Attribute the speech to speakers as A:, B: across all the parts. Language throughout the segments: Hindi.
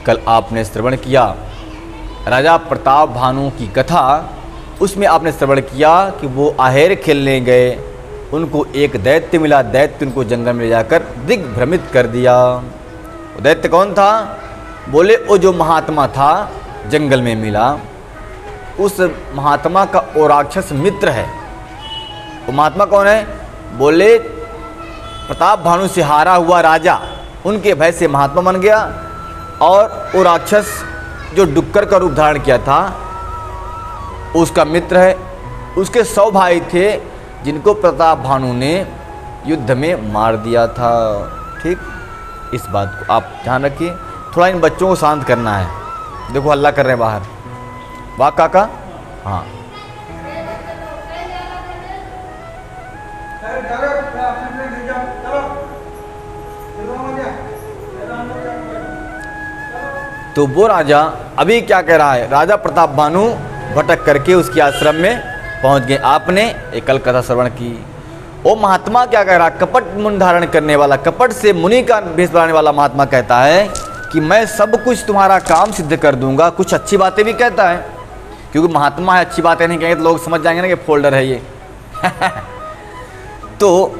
A: कल आपने श्रवण किया राजा प्रताप भानु की कथा, उसमें आपने श्रवण किया कि वो आहेर खेलने गए, उनको एक दैत्य मिला, दैत्य उनको जंगल में ले जाकर दिग्भ्रमित कर दिया। वो दैत्य कौन था? बोले वो जो महात्मा था जंगल में मिला, उस महात्मा का वो राक्षस मित्र है। वो महात्मा कौन है? बोले प्रताप भानु से हारा हुआ राजा, उनके भय से महात्मा बन गया, और वो राक्षस जो डुक्कर का रूप धारण किया था उसका मित्र है। उसके 100 भाई थे जिनको प्रताप भानु ने युद्ध में मार दिया था। ठीक, इस बात को आप ध्यान रखिए। थोड़ा इन बच्चों को शांत करना है। देखो हल्ला कर रहे हैं बाहर। वाह काका, हाँ तो वो राजा अभी क्या कह रहा है? राजा प्रताप भानु भटक करके उसके आश्रम में पहुंच गए। आपने एक कल कथा श्रवण की। वो महात्मा क्या कह रहा? कपट मुनि धारण करने वाला, कपट से मुनि का भेष बनाने वाला महात्मा कहता है कि मैं सब कुछ तुम्हारा काम सिद्ध कर दूंगा। कुछ अच्छी बातें भी कहता है, क्योंकि महात्मा है, अच्छी बातें नहीं कहेंगे तो लोग समझ जाएंगे ना कि फोल्डर है ये। तो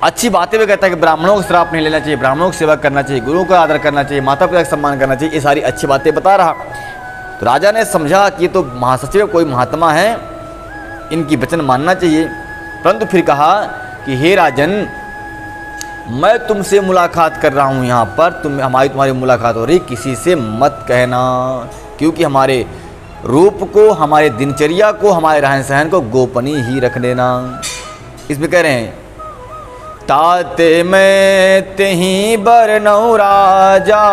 A: अच्छी बातें भी कहता है कि ब्राह्मणों को श्राप नहीं लेना चाहिए, ब्राह्मणों की सेवा करना चाहिए, गुरुओं का आदर करना चाहिए, माता पिता का सम्मान करना चाहिए, ये सारी अच्छी बातें बता रहा। तो राजा ने समझा कि ये तो महासचिव कोई महात्मा है, इनकी वचन मानना चाहिए। परंतु फिर कहा कि हे राजन, मैं तुमसे मुलाकात कर रहा हूँ यहाँ पर, तुम्हारी मुलाकात हो रही, किसी से मत कहना, क्योंकि हमारे रूप को, हमारे दिनचर्या को, हमारे रहन सहन को गोपनीय ही रख देना। इसमें कह रहे हैं ताते मैं तेहि बरनौ राजा,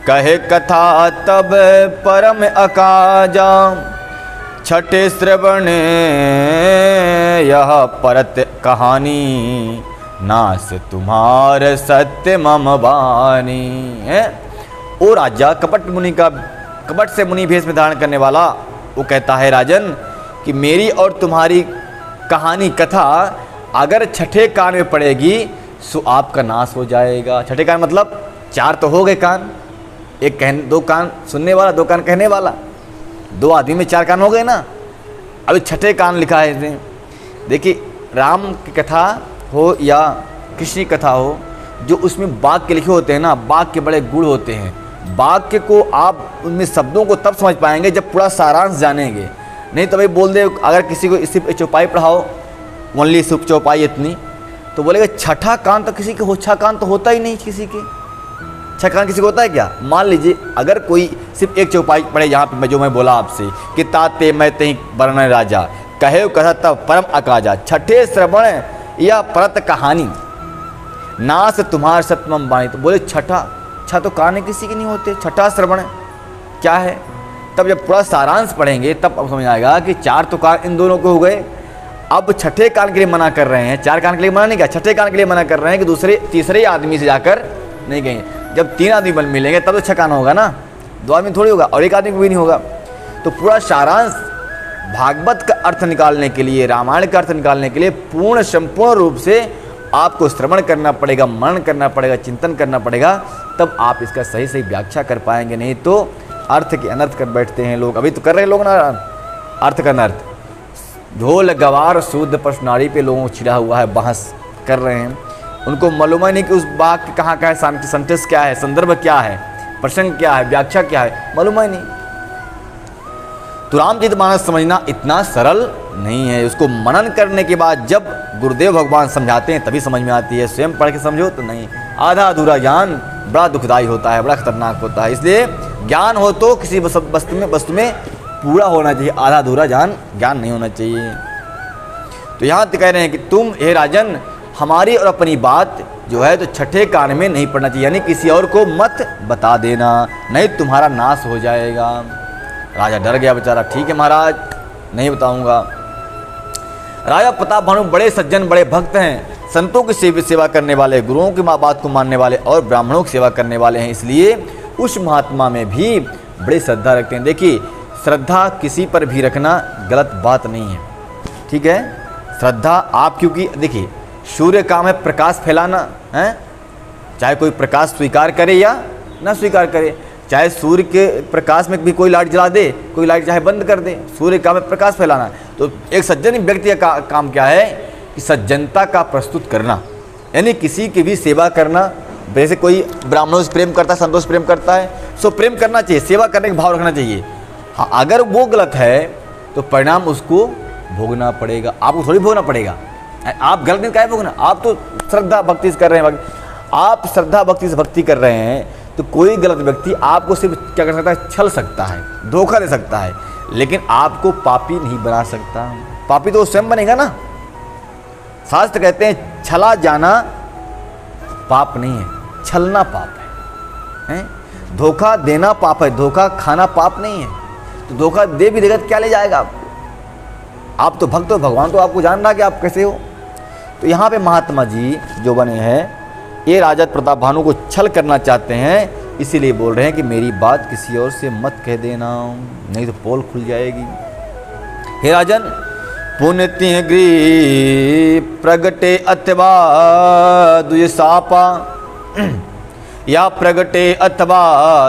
A: कहे कथा तब परम अकाजा, छठे श्रवण यह परत कहानी, नास तुम्हार सत्य मम वाणी है। ओ राजा, कपट मुनि का, कपट से मुनि भेष में धारण करने वाला, वो कहता है राजन कि मेरी और तुम्हारी कहानी कथा अगर छठे कान में पड़ेगी सो आपका नाश हो जाएगा। छठे कान मतलब 4 तो हो गए कान, एक कहने, 2 कान सुनने वाला, 2 कान कहने वाला, 2 आदमी में 4 कान हो गए ना। अभी छठे कान लिखा है इसमें। देखिए, राम की कथा हो या कृष्ण की कथा हो, जो उसमें वाक्य लिखे होते हैं ना, वाक्य बड़े गुण होते हैं। वाक्य को आप उनमें शब्दों को तब समझ पाएंगे जब पूरा सारांश जानेंगे। नहीं तो भाई बोल दे, अगर किसी को सिर्फ चौपाई पढ़ाओ, ओनली सिर्फ चौपाई इतनी, तो बोलेगा छठा कान तो किसी के हो, 6 कान तो होता ही नहीं किसी के। 6 कान किसी को होता है क्या? मान लीजिए अगर कोई सिर्फ एक चौपाई पढ़े, यहाँ पे जो मैं बोला आपसे कि ताते मैं तेहि बरन राजा, कहे कथा तब परम अकाजा, छठे श्रवण या परत कहानी, नास तुम्हार सतमम वाणी। तो बोले छठा तो कान किसी के नहीं होते, छठा श्रवण क्या है? तब जब पूरा सारांश पढ़ेंगे तब अब समझ आएगा कि 4 तो कान इन दोनों को हो गए। अब छठे कान के लिए मना कर रहे हैं, 4 कान के लिए मना नहीं किया, छठे कान के लिए मना कर रहे हैं कि दूसरे तीसरे आदमी से जाकर नहीं गए। जब 3 आदमी बल मिलेंगे तब तो 6 कान होगा ना, 2 आदमी थोड़ी होगा, और 1 आदमी को भी नहीं होगा। तो पूरा सारांश भागवत का अर्थ निकालने के लिए, रामायण का अर्थ निकालने के लिए पूर्ण संपूर्ण रूप से आपको श्रवण करना पड़ेगा, मनन करना पड़ेगा, चिंतन करना पड़ेगा, तब आप इसका सही सही व्याख्या कर पाएंगे। नहीं तो अर्थ के अनर्थ कर बैठते हैं लोग। अभी तो कर रहे हैं लोग ना अर्थ का अनर्थ, ढोल गवार शुद्ध प्रश्नाड़ी पे लोगों को छिड़ा हुआ है, बहस कर रहे हैं। उनको मालूम ही नहीं कि उस वाक्य कहाँ का है, सेंटेंस क्या है, संदर्भ क्या है, प्रसंग क्या है, व्याख्या क्या है, मालूम ही नहीं। तो रामचरितमानस समझना इतना सरल नहीं है। उसको मनन करने के बाद जब गुरुदेव भगवान समझाते हैं तभी समझ में आती है। स्वयं पढ़ के समझो तो नहीं। आधा अधूरा ज्ञान बड़ा दुखदायी होता है, बड़ा खतरनाक होता है। इसलिए ज्ञान हो तो किसी वस्तु में पूरा होना चाहिए, आधा अधूरा ज्ञान नहीं होना चाहिए। तो यहाँ कह रहे हैं कि तुम हे राजन, हमारी और अपनी बात जो है तो छठे कान में नहीं पढ़ना चाहिए, यानी किसी और को मत बता देना, नहीं तुम्हारा नाश हो जाएगा। राजा डर गया बेचारा। ठीक है महाराज, नहीं बताऊंगा। राजा प्रताप भानु बड़े सज्जन, बड़े भक्त हैं, संतों की सेवा करने वाले, गुरुओं की बात को मानने वाले और ब्राह्मणों की सेवा करने वाले हैं। इसलिए उस महात्मा में भी बड़ी श्रद्धा रखते हैं। देखिए, श्रद्धा किसी पर भी रखना गलत बात नहीं है, ठीक है। श्रद्धा आप, क्योंकि देखिए सूर्य काम है प्रकाश फैलाना है, चाहे कोई प्रकाश स्वीकार करे या ना स्वीकार करे। चाहे सूर्य के प्रकाश में भी कोई लाइट जला दे, कोई लाइट चाहे बंद कर दे, सूर्य का में प्रकाश फैलाना। तो एक सज्जन व्यक्ति का काम क्या है कि सज्जनता का प्रस्तुत करना, यानी किसी की भी सेवा करना। जैसे कोई ब्राह्मणों से प्रेम करता है, संतों से प्रेम करता है, सो प्रेम करना चाहिए, सेवा करने का भाव रखना चाहिए। हाँ, अगर वो गलत है तो परिणाम उसको भोगना पड़ेगा, आपको थोड़ी भोगना पड़ेगा। आप गलत नहीं क्या भोगना, आप तो श्रद्धा भक्ति से कर रहे हैं, आप श्रद्धा भक्ति से भक्ति कर रहे हैं, तो कोई गलत व्यक्ति आपको सिर्फ क्या कर सकता है, छल सकता है, धोखा दे सकता है, लेकिन आपको पापी नहीं बना सकता। पापी तो स्वयं बनेगा ना। शास्त्र कहते हैं छला जाना पाप नहीं है, छलना पाप है? धोखा देना पाप है, धोखा खाना पाप नहीं है। तो धोखा दे भी देगा तो क्या ले जाएगा आपको? आप तो भक्त हो, भगवान तो आपको जान रहा कि आप कैसे हो। तो यहाँ पे महात्मा जी जो बने हैं, ये राजा प्रताप भानु को छल करना चाहते हैं, इसीलिए बोल रहे हैं कि मेरी बात किसी और से मत कह देना, नहीं तो पोल खुल जाएगी। हे राजन, पुण्य गृह प्रगटे अथवा दुर्शापा, या प्रगटे अथवा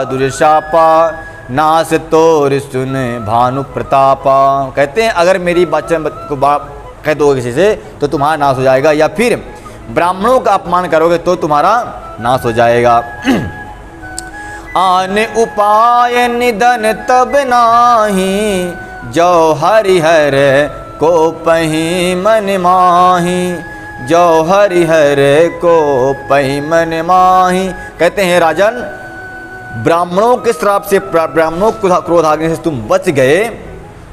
A: दुर्शापा, नास तोर सुन भानु प्रतापा। कहते हैं अगर मेरी वचन को कह दोगे किसी से तो तुम्हारा नाश हो जाएगा, या फिर ब्राह्मणों का अपमान करोगे तो तुम्हारा नाश हो जाएगा। आन उपाय निधन तब नाही, जो हरिहर को पही मन माही, जो हरिहर को पही मन माही। कहते हैं राजन, ब्राह्मणों के श्राप से, ब्राह्मणों को क्रोध आने से तुम बच गए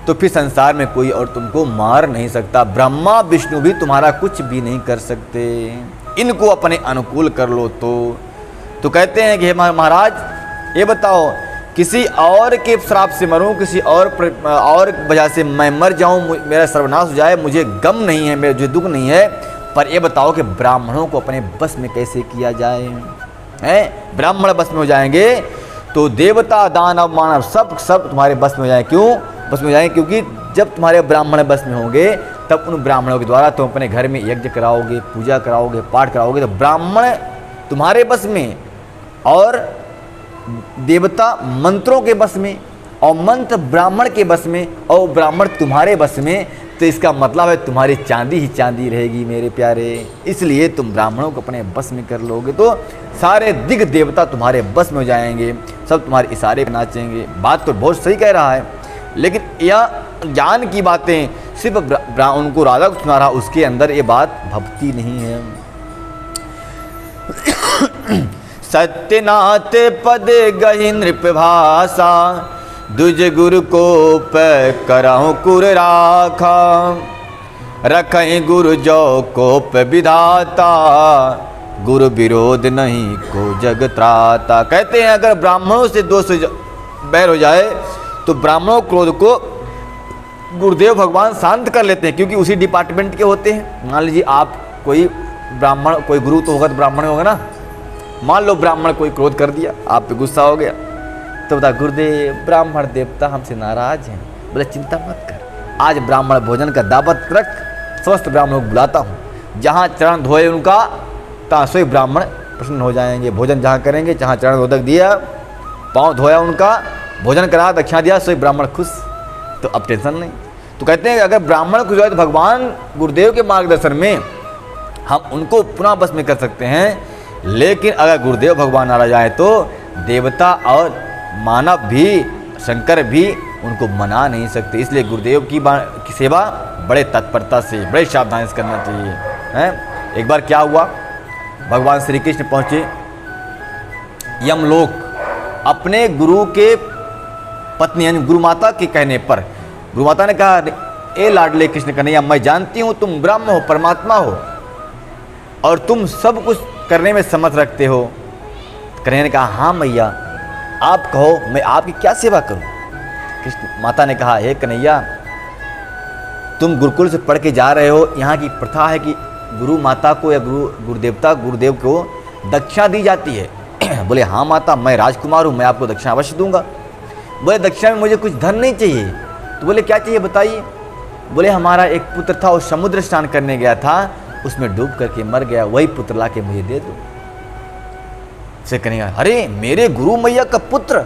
A: तो फिर संसार में कोई और तुमको मार नहीं सकता। ब्रह्मा विष्णु भी तुम्हारा कुछ भी नहीं कर सकते, इनको अपने अनुकूल कर लो। तो कहते हैं कि महाराज ये बताओ, किसी और के श्राप से मरूं, किसी और वजह से मैं मर जाऊं, मेरा सर्वनाश हो जाए, मुझे गम नहीं है, मेरा जो दुख नहीं है, पर ये बताओ कि ब्राह्मणों को अपने बस में कैसे किया जाए? हैं, ब्राह्मण बस में हो जाएंगे तो देवता दानव मानव सब तुम्हारे बस में हो जाए। क्यों बस में हो जाएंगे? क्योंकि जब तुम्हारे ब्राह्मण बस में होंगे तब उन ब्राह्मणों के द्वारा तुम अपने घर में यज्ञ कराओगे, पूजा कराओगे, पाठ कराओगे, तो ब्राह्मण तुम्हारे बस में और देवता मंत्रों के बस में और मंत्र ब्राह्मण के बस में और ब्राह्मण तुम्हारे बस में। तो इसका मतलब है तुम्हारी चांदी ही चांदी रहेगी मेरे प्यारे। इसलिए तुम ब्राह्मणों को अपने बस में कर लोगे तो सारे दिग देवता तुम्हारे बस में हो जाएंगे, सब तुम्हारे इशारे पे नाचेंगे। बात तो बहुत सही कह रहा है, लेकिन यह ज्ञान की बातें सिर्फ उनको राजा को सुना रहा, उसके अंदर ये बात भक्ति नहीं है। सत्यनाथ पद गहि नृप भाषा, दुज गुरु कोप करहु कुर राखा, रखें गुरु जो कोप विधाता, गुरु विरोध नहीं को जग त्राता। कहते हैं अगर ब्राह्मणों से दोष बैर हो जाए तो ब्राह्मणों क्रोध को गुरुदेव भगवान शांत कर लेते हैं, क्योंकि उसी डिपार्टमेंट के होते हैं। मान लीजिए आप कोई ब्राह्मण, कोई गुरु तो होगा तो ब्राह्मण होगा ना। मान लो ब्राह्मण कोई क्रोध कर दिया, आप पे गुस्सा हो गया, तो बता गुरुदेव ब्राह्मण देवता हमसे नाराज हैं। बोले चिंता मत कर, आज ब्राह्मण भोजन का दावत रख, समस्त ब्राह्मणों को बुलाता हूँ, जहाँ चरण धोए उनका तहाँ सोई ब्राह्मण प्रसन्न हो जाएंगे। भोजन जहाँ करेंगे, जहाँ चरण धोदक दिया, पाँव धोया उनका, भोजन करा, दक्षिणा दिया, सोई ब्राह्मण खुश, तो अब टेंशन नहीं। तो कहते हैं अगर ब्राह्मण खुश हो तो भगवान गुरुदेव के मार्गदर्शन में हम उनको पुनः बस में कर सकते हैं। लेकिन अगर गुरुदेव भगवान नाराज आए तो देवता और मानव भी, शंकर भी उनको मना नहीं सकते। इसलिए गुरुदेव की सेवा बड़े तत्परता से, बड़े सावधानी से करना चाहिए। हैं, एक बार क्या हुआ, भगवान श्री कृष्ण पहुँचे यमलोक, अपने गुरु के पत्नी यानी गुरु माता के कहने पर गुरु माता ने कहा, ए लाडले कृष्ण कन्हैया, मैं जानती हूँ तुम ब्रह्म हो, परमात्मा हो और तुम सब कुछ करने में समर्थ रखते हो। कन्हैया ने कहा, हाँ मैया आप कहो, मैं आपकी क्या सेवा करूं? कृष्ण माता ने कहा, हे कन्हैया, तुम गुरुकुल से पढ़ के जा रहे हो, यहाँ की प्रथा है कि गुरु माता को या गुरुदेव को दक्षिणा दी जाती है। बोले हाँ माता, मैं राजकुमार हूँ, मैं आपको दक्षिणा अवश्य दूंगा। बोले दक्षिणा में मुझे कुछ धन नहीं चाहिए। तो बोले क्या चाहिए बताइए? बोले हमारा एक पुत्र था, वो समुद्र स्नान करने गया था, उसमें डूब करके मर गया, वही पुत्र ला के मुझे दे दो। से कहेगा, अरे मेरे गुरु मैया का पुत्र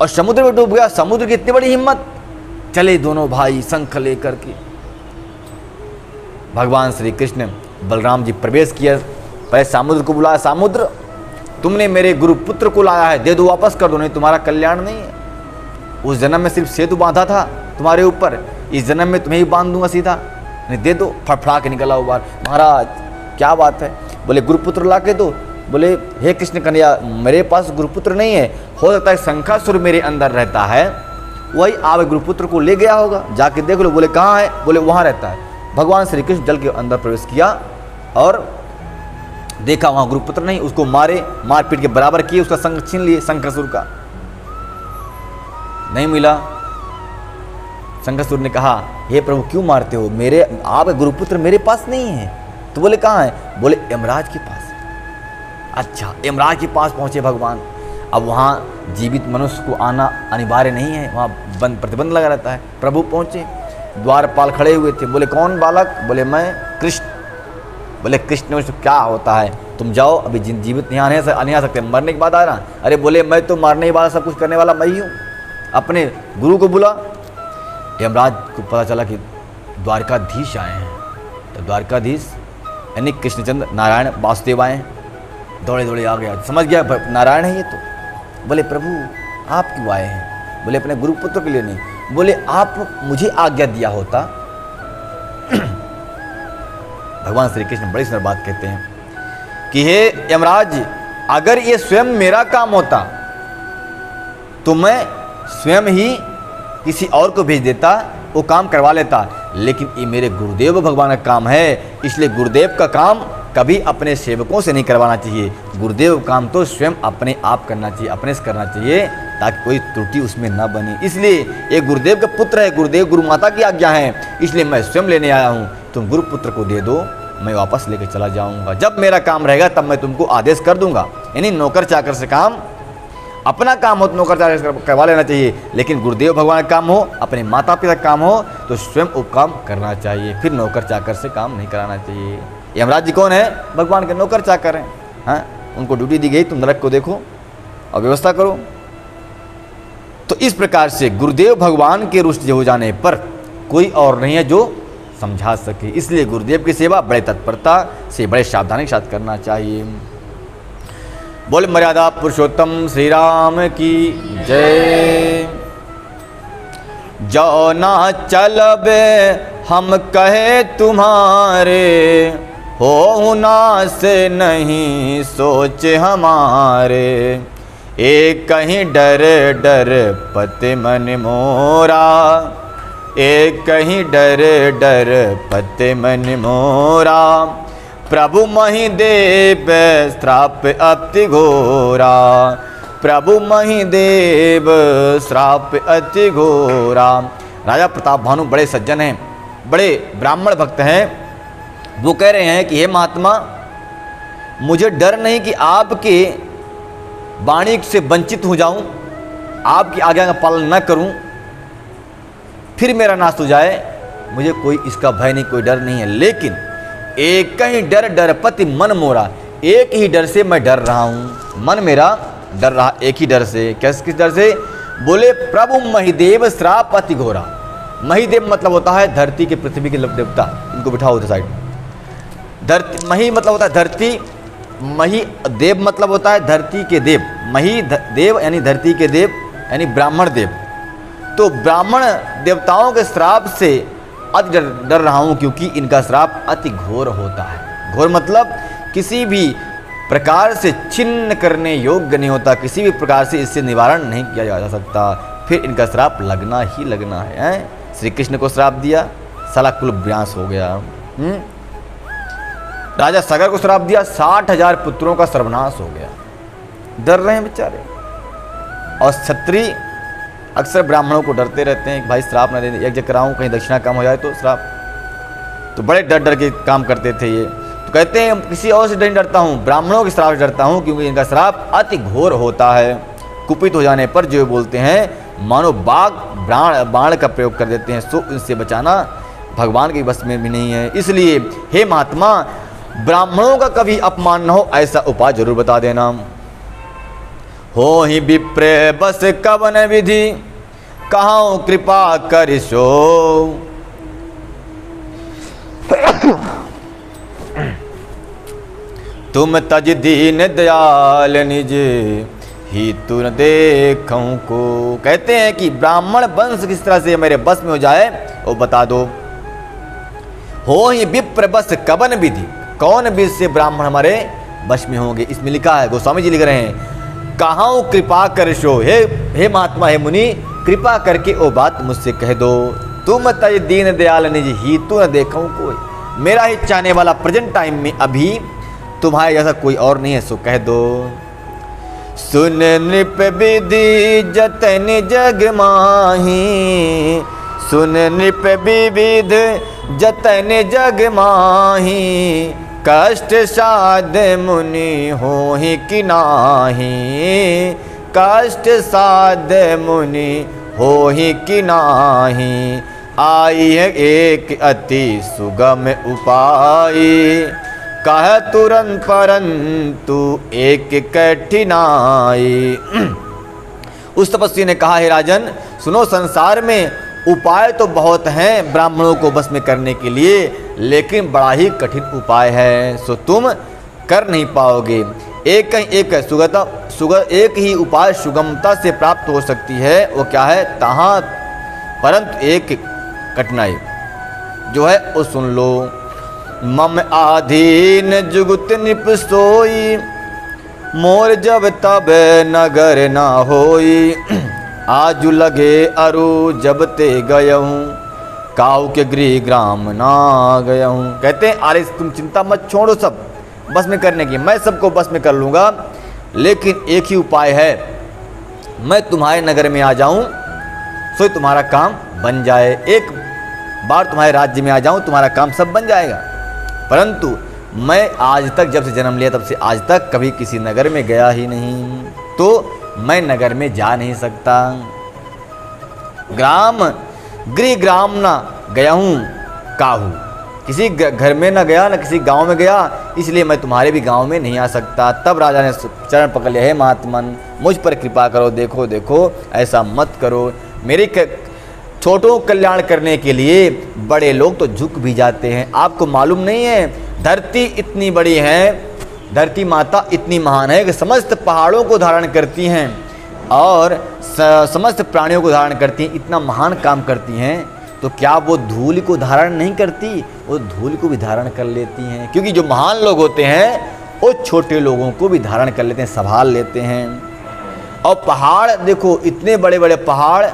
A: और समुद्र में डूब गया, समुद्र की इतनी बड़ी हिम्मत। चले दोनों भाई शंख लेकर के। भगवान श्री कृष्ण बलराम जी प्रवेश किया, पहले समुद्र को बुलाया, समुद्र तुमने मेरे गुरु पुत्र को लाया है, दे दो, वापस कर दो, नहीं तुम्हारा कल्याण नहीं है। उस जन्म में सिर्फ सेतु बांधा था तुम्हारे ऊपर, इस जन्म में तुम्हें ही बांध दूंगा सीधा, नहीं दे दो। फड़फड़ा के निकला वो बार, महाराज क्या बात है? बोले गुरुपुत्र ला के दो। बोले हे कृष्ण कन्हैया, मेरे पास गुरुपुत्र नहीं है, हो सकता है शंखासुर मेरे अंदर रहता है, वही आप गुरुपुत्र को ले गया होगा, जाके देख लो। बोले कहाँ है? बोले वहाँ रहता है। भगवान श्री कृष्ण जल के अंदर प्रवेश किया और देखा वहाँ गुरुपुत्र नहीं, उसको मारे, मारपीट के बराबर किए, उसका शंख छीन लिए, शंखासुर का नहीं मिला। शंखासुर ने कहा, हे प्रभु क्यों मारते हो, मेरे आप गुरुपुत्र मेरे पास नहीं है। तो बोले कहाँ है? बोले यमराज के पास। अच्छा, यमराज के पास पहुंचे भगवान। अब वहाँ जीवित मनुष्य को आना अनिवार्य नहीं है, वहाँ बंद प्रतिबंध लगा रहता है। प्रभु पहुँचे, द्वारपाल खड़े हुए थे। बोले कौन बालक? बोले मैं कृष्ण। बोले कृष्ण में क्या होता है, तुम जाओ, अभी जीवित नहीं आ सकते, मरने के बाद आ रहा। अरे बोले मैं तो मारने वाला, सब कुछ करने वाला मैं ही हूँ, अपने गुरु को बुला। यमराज को पता चला कि द्वारकाधीश आए हैं, तो द्वारकाधीश यानी कृष्णचंद्र नारायण वासुदेव आए हैं। दौड़े दौड़े आ गया, समझ गया नारायण है ये तो। बोले प्रभु आप क्यों आए हैं? बोले अपने गुरुपुत्र के लिए नहीं। बोले आप मुझे आज्ञा दिया होता। भगवान श्री कृष्ण बड़ी सुंदर बात कहते हैं कि हे यमराज, अगर ये स्वयं मेरा काम होता तो मैं स्वयं ही किसी और को भेज देता, वो काम करवा लेता, लेकिन ये मेरे गुरुदेव भगवान का काम है, इसलिए गुरुदेव का काम कभी अपने सेवकों से नहीं करवाना चाहिए। गुरुदेव काम तो स्वयं अपने आप करना चाहिए, अपने से करना चाहिए, ताकि कोई त्रुटि उसमें ना बने। इसलिए ये गुरुदेव का पुत्र है, गुरुदेव गुरु माता की आज्ञा है, इसलिए मैं स्वयं लेने आया हूँ। तुम गुरुपुत्र को दे दो, मैं वापस लेकर चला जाऊँगा। जब मेरा काम रहेगा तब मैं तुमको आदेश कर दूंगा। यानी नौकर चाकर से काम, अपना काम हो तो नौकर चाकर करवा लेना चाहिए, लेकिन गुरुदेव भगवान का काम हो, अपने माता पिता का काम हो तो स्वयं वो काम करना चाहिए, फिर नौकर चाकर से काम नहीं कराना चाहिए। यमराज जी कौन है? भगवान के नौकर चाकर हैं। हाँ, उनको ड्यूटी दी गई, तुम नरक को देखो और व्यवस्था करो। तो इस प्रकार से गुरुदेव भगवान के रुष्ट हो जाने पर कोई और नहीं है जो समझा सके, इसलिए गुरुदेव की सेवा बड़े तत्परता से, बड़े सावधानी के साथ करना चाहिए। बोल मर्यादा पुरुषोत्तम श्री राम की जय। जो ना चलबे हम कहे तुम्हारे, हो ना से नहीं सोच हमारे, एक कहीं डर डर पति मन मोरा, एक कहीं डर डर पति मन मोरा, प्रभु मही देव श्राप अति घोरा, प्रभु मही देव श्राप अति घोरा। राजा प्रताप भानु बड़े सज्जन हैं, बड़े ब्राह्मण भक्त हैं। वो कह रहे हैं कि हे महात्मा, मुझे डर नहीं कि आपके वाणी से वंचित हो जाऊं, आपकी आज्ञा का पालन न करूं, फिर मेरा नाश हो जाए, मुझे कोई इसका भय नहीं, कोई डर नहीं है। लेकिन एक कहीं डर डर पति मन मोरा, एक ही डर से मैं डर रहा हूं, मन मेरा डर रहा एक ही डर से। किस डर से? बोले प्रभु महिदेव श्राप अति घोरा। महिदेव मतलब होता है धरती के, पृथ्वी के देवता, इनको बिठाओ उधर साइड। धरती, मही मतलब होता है धरती, मही देव मतलब होता है धरती के देव, मही देव यानी धरती के देव यानी ब्राह्मण देव। तो ब्राह्मण देवताओं के श्राप से अति डर रहा हूँ, क्योंकि इनका श्राप अति घोर होता है। घोर मतलब किसी भी प्रकार से छिन्न करने योग्य नहीं होता, किसी भी प्रकार से इससे निवारण नहीं किया जा सकता, फिर इनका श्राप लगना ही लगना है। श्री कृष्ण को श्राप दिया, साला कुल विनाश हो गया। राजा सगर को श्राप दिया, 60,000 पुत्रों का सर्वनाश हो गया। डर रहे हैं बेचारे। और क्षत्रिय अक्सर ब्राह्मणों को डरते रहते हैं कि भाई श्राप न दे, यज्ञ कराऊं, कहीं दक्षिणा कम हो जाए तो श्राप। तो बड़े डर डर के काम करते थे ये। तो कहते हैं किसी और से नहीं डरता हूँ, ब्राह्मणों के श्राप से डरता हूँ, क्योंकि इनका श्राप अति घोर होता है। कुपित हो जाने पर जो बोलते हैं मानो बाघ बाण का प्रयोग कर देते हैं, सो इनसे बचाना भगवान के बस में भी नहीं है। इसलिए हे महात्मा, ब्राह्मणों का कभी अपमान न हो ऐसा उपाय जरूर बता देना। हो ही विप्र बस कवन विधि, कहाँ कृपा करिसो। तुम तज दीन दयाल निज, ही तू न देखूं को। कहते हैं कि ब्राह्मण वंश किस तरह से मेरे बस में हो जाए वो बता दो। हो ही विप्र बस कवन विधि, कौन विधि से ब्राह्मण हमारे बस में होंगे। इसमें लिखा है, गोस्वामी जी लिख रहे हैं, कहाँ कृपा करशो, हे महात्मा, हे मुनि, कृपा करके वो बात मुझसे कह दो। तुम तज दीन दयाल निज, ही तू न देखूं कोई। मेरा ही चाहने वाला प्रेजेंट टाइम में अभी तुम्हारे जैसा कोई और नहीं है, सो कह दो। सुन नृप विधि जतन जग माही, सुन नृप विविध जतन जग माही, कष्ट साध मुनि होहि कि नाही, कष्ट साध मुनि होहि कि नाही। आई है एक अति सुगम उपाय, कह तुरंत परंतु एक कठिनाई। उस तपस्वी ने कहा, हे राजन सुनो, संसार में उपाय तो बहुत हैं ब्राह्मणों को बस में करने के लिए, लेकिन बड़ा ही कठिन उपाय है, सो तुम कर नहीं पाओगे। एक एक ही उपाय सुगमता से प्राप्त हो सकती है, वो क्या है, तहाँ परंतु एक कठिनाई जो है वो सुन लो। मम आधीन जुगुत निप सोई, मोर जब तब नगर ना होई। आजु लगे अरु जब ते गयहूँ, काऊ के गृह ग्राम ना गयहूँ। कहते हैं, अरे तुम चिंता मत छोड़ो सब बस में करने की, मैं सबको बस में कर लूँगा, लेकिन एक ही उपाय है, मैं तुम्हारे नगर में आ जाऊँ सो तुम्हारा काम बन जाए। एक बार तुम्हारे राज्य में आ जाऊँ, तुम्हारा काम सब बन जाएगा। परंतु मैं आज तक, जब से जन्म लिया तब से आज तक कभी किसी नगर में गया ही नहीं, तो मैं नगर में जा नहीं सकता। गृह ग्राम ना गया हूँ काहू, किसी घर में ना गया, ना किसी गांव में गया, इसलिए मैं तुम्हारे भी गांव में नहीं आ सकता। तब राजा ने चरण पकड़ लिया, हे महात्मन मुझ पर कृपा करो, देखो देखो ऐसा मत करो। मेरे छोटों कल्याण करने के लिए बड़े लोग तो झुक भी जाते हैं। आपको मालूम नहीं है, धरती इतनी बड़ी है, धरती माता इतनी महान है कि समस्त पहाड़ों को धारण करती हैं और समस्त प्राणियों को धारण करती हैं, इतना महान काम करती हैं, तो क्या वो धूल को धारण नहीं करती, वो धूल को भी धारण कर लेती हैं। क्योंकि जो महान लोग होते हैं वो छोटे लोगों को भी धारण कर लेते हैं, संभाल लेते हैं। और पहाड़ देखो, इतने बड़े बड़े पहाड़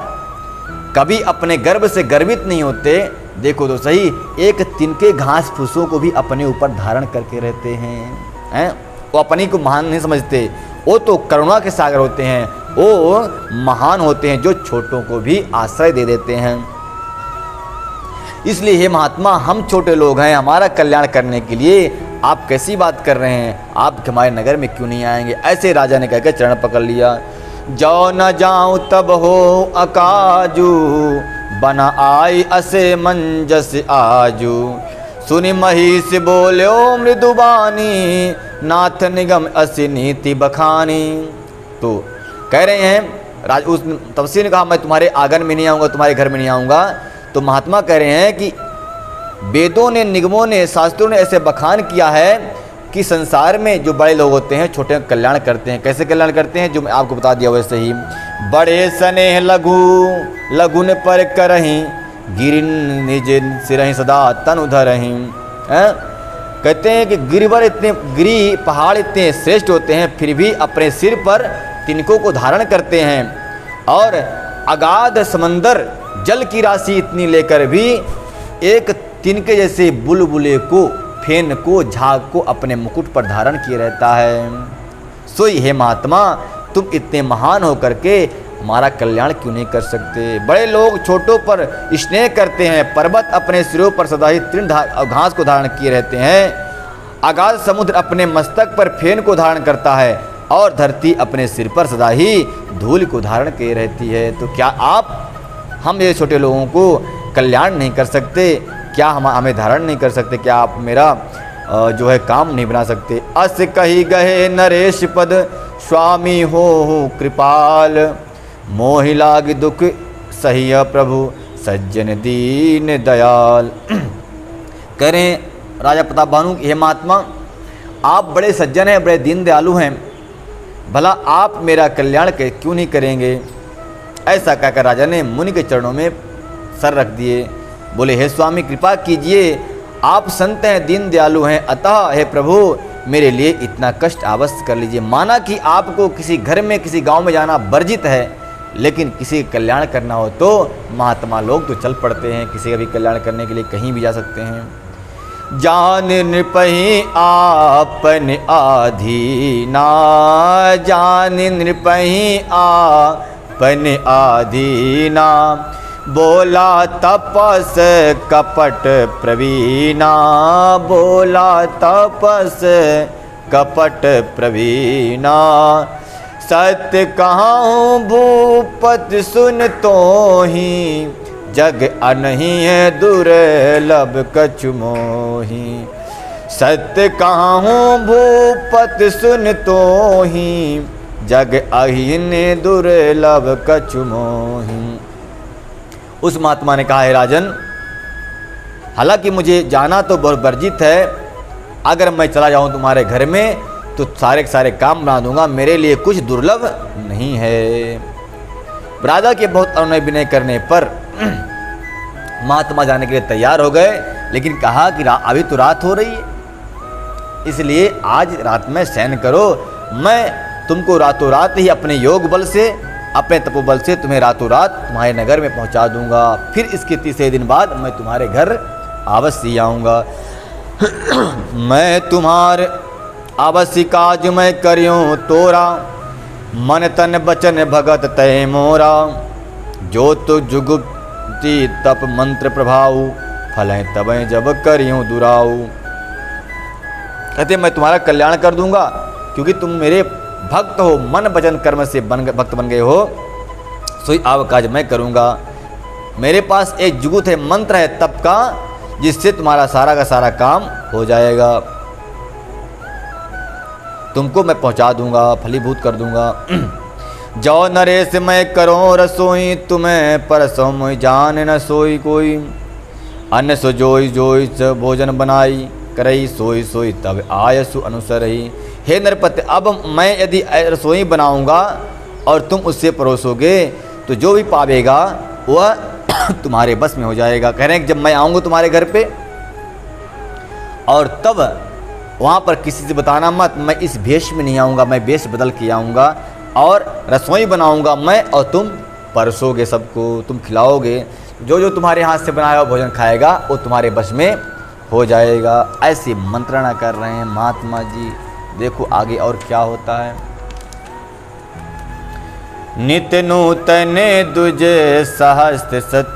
A: कभी अपने गर्भ से गर्वित नहीं होते। देखो तो सही, एक तिनके घास फूसों को भी अपने ऊपर धारण करके रहते हैं। वो अपनी को महान नहीं समझते, वो तो करुणा के सागर होते हैं, वो महान होते हैं जो छोटों को भी आश्रय दे देते हैं। इसलिए हे महात्मा, हम छोटे लोग हैं, हमारा कल्याण करने के लिए आप कैसी बात कर रहे हैं, आप हमारे नगर में क्यों नहीं आएंगे। ऐसे राजा ने कहकर चरण पकड़ लिया। जो न जाऊं तब हो अकाजू, बना आई असे मंजस आजू। सुनि महिष बोल्यो मृदुबानी, नाथ निगम असि नीति बखानी। तो कह रहे हैं, उस तपस्वी ने कहा, मैं तुम्हारे आंगन में नहीं आऊँगा, तुम्हारे घर में नहीं आऊँगा। तो महात्मा कह रहे हैं कि वेदों ने, निगमों ने, शास्त्रों ने ऐसे बखान किया है कि संसार में जो बड़े लोग होते हैं छोटे कल्याण करते हैं। कैसे कल्याण करते हैं, जो मैं आपको बता दिया वैसे ही। बड़े स्नेह लघु लघुन पर करहीं, गिरि निज सिरहि सदा तनु धरहीं। कहते हैं कि गिरिवर इतने, गिरी पहाड़ इतने श्रेष्ठ होते हैं, फिर भी अपने सिर पर तिनकों को धारण करते हैं। और अगाध समंदर जल की राशि इतनी लेकर भी एक तिनके जैसे बुलबुले को, फेन को, झाग को अपने मुकुट पर धारण किए रहता है। सोई हे महात्मा, तुम इतने महान होकर के हमारा कल्याण क्यों नहीं कर सकते। बड़े लोग छोटों पर स्नेह करते हैं, पर्वत अपने सिरों पर सदा ही तृण घास को धारण किए रहते हैं, अगाध समुद्र अपने मस्तक पर फेन को धारण करता है, और धरती अपने सिर पर सदा ही धूल को धारण किए रहती है। तो क्या हम ये छोटे लोगों को कल्याण नहीं कर सकते, क्या हमें धारण नहीं कर सकते, क्या आप मेरा जो है काम नहीं बना सकते। अस कही गहे नरेश पद, स्वामी हो कृपाल, मोहि लाग दुख सहिय प्रभु, सज्जन दीन दयाल। कह रहे हैं राजा प्रताप भानु, हे महात्मा, आप बड़े सज्जन हैं, बड़े दीन दयालु हैं, भला आप मेरा कल्याण क्यों नहीं करेंगे। ऐसा कहकर राजा ने मुनि के चरणों में सर रख दिए। बोले, हे स्वामी कृपा कीजिए, आप संत हैं, दीन दयालु हैं, अतः हे प्रभु मेरे लिए इतना कष्ट अवश्य कर लीजिए। माना कि आपको किसी घर में किसी गांव में जाना वर्जित है, लेकिन किसी का कल्याण करना हो तो महात्मा लोग तो चल पड़ते हैं, किसी का भी कल्याण करने के लिए कहीं भी जा सकते हैं। जान नृपहि आपन आधीना, जान नृपहि आपन आधीना, बोला तपस कपट प्रवीणा, बोला तपस कपट प्रवीणा। सत्य कहाऊँ भूपत सुन तो ही, जग अनहि है दुर्लभ कछु मोही। सत्य कहाऊँ भूपत सुन तो ही, जग अहिन दुर्लभ कछु मोही। उस महात्मा ने कहा, है राजन, हालांकि मुझे जाना तो बहुत वर्जित है, अगर मैं चला जाऊं तुम्हारे घर में तो सारे के सारे काम बना दूंगा, मेरे लिए कुछ दुर्लभ नहीं है। राजा के बहुत अनुनय विनय करने पर महात्मा जाने के लिए तैयार हो गए, लेकिन कहा कि अभी तो रात हो रही है, इसलिए आज रात में शयन करो, मैं तुमको रातों रात ही अपने योग बल से, अपने तपोबल से तुम्हें रातों रात तुम्हारे नगर में पहुंचा दूंगा। फिर इसके तीसरे दिन बाद मैं तुम्हारे घर अवश्य आऊँगा। मैं तुम्हारे अवश्य काज मैं करियों तोरा, मन तन बचन भगत तय मोरा। जो तो जुगुप्ती तप मंत्र प्रभाऊ, फलें तबें जब करियों दुराऊ। कहते मैं तुम्हारा कल्याण कर दूंगा, क्योंकि तुम मेरे भक्त हो, मन भजन कर्म से भक्त बन गए हो, सोई आव काज मैं करूंगा। मेरे पास एक जुगुत है, मंत्र है तप का, जिससे तुम्हारा सारा का सारा काम हो जाएगा। तुमको मैं पहुंचा दूंगा, फलीभूत कर दूंगा। जो नरेश मैं करो रसोई, तुम्हें परसों मोई जान न सोई कोई। अन्न सो जोई जोई स भोजन बनाई, करई सोई सोई तब आयसु अनुसरई। हे नरपति, अब मैं यदि रसोई बनाऊंगा और तुम उससे परोसोगे तो जो भी पावेगा वह तुम्हारे बस में हो जाएगा। कह रहे हैं कि जब मैं आऊँगा तुम्हारे घर पे और तब वहाँ पर किसी से बताना मत, मैं इस भेष में नहीं आऊँगा, मैं भेष बदल के आऊँगा और रसोई बनाऊँगा मैं, और तुम परोसोगे सबको, तुम खिलाओगे। जो जो तुम्हारे हाथ से बनाया हुआ भोजन खाएगा वो तुम्हारे बस में हो जाएगा। ऐसी मंत्रणा कर रहे हैं महात्मा जी। देखो आगे और क्या होता है। नित्य नूतन दुजे सहस्त्र सत,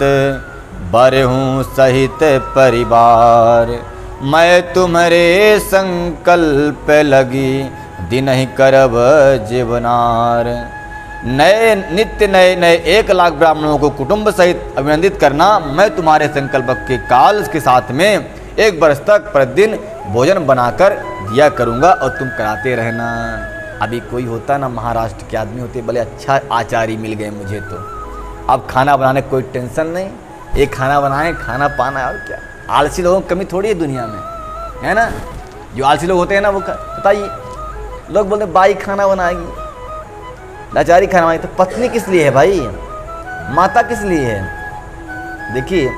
A: बरहूँ सहित परिवार। मैं तुम्हारे संकल्प लगी, दिन ही करब जीवनार। नए नित्य नए नए 1 लाख ब्राह्मणों को कुटुंब सहित अभिनंदित करना, मैं तुम्हारे संकल्प के काल के साथ में 1 वर्ष तक प्रतिदिन भोजन बनाकर दिया करूँगा और तुम कराते रहना। अभी कोई होता ना, महाराष्ट्र के आदमी होते, भले अच्छा आचार्य मिल गए मुझे तो, अब खाना बनाने कोई टेंशन नहीं, एक खाना बनाए, खाना पाना, और क्या। आलसी लोगों की कमी थोड़ी है दुनिया में, है ना। जो आलसी लोग होते हैं ना, वो बताइए, लोग बोलते बाई खाना बनाएगी, लाचारी खाना बनाएगी, तो पत्नी किस लिए है भाई, माता किस लिए है। देखिए